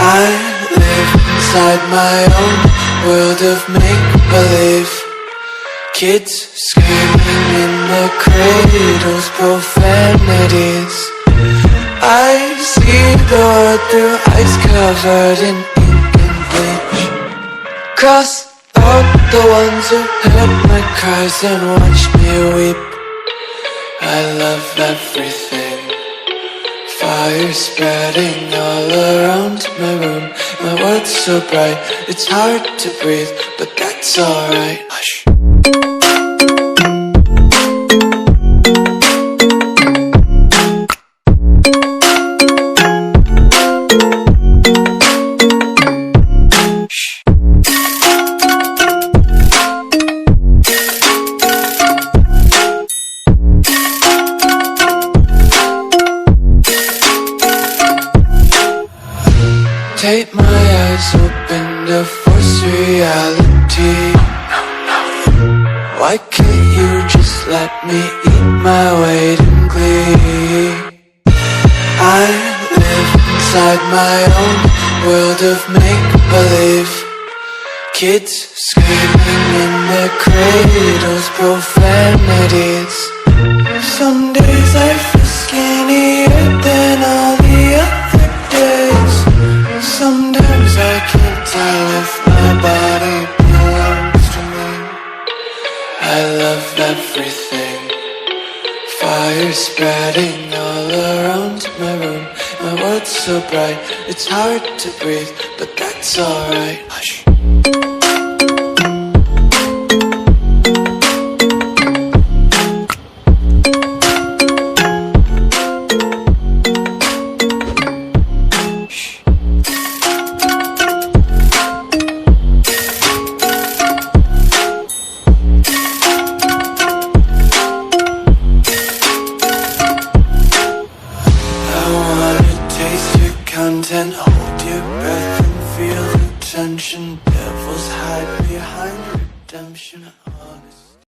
I live inside my own world of make-believe. Kids screaming in their cradles, profanities. I see the world through ice covered in ink and bleach. Cross out the ones who heard my cries and watched me weep. I love everything. Fire spreading all around my room. My world's so bright, it's hard to breathe, but that's alright. Hush. Take my eyes open to force reality. Why can't you just let me eat my weight in glee? I live inside my own world of make-believe. Kids screaming in their cradles, profanities. Some days I feel skinnier than all the other days. Sometimes I can't tell if my body belongs to me. I love everything. Fire spreading all around my room. My world's so bright, it's hard to breathe, but that's alright. Hush.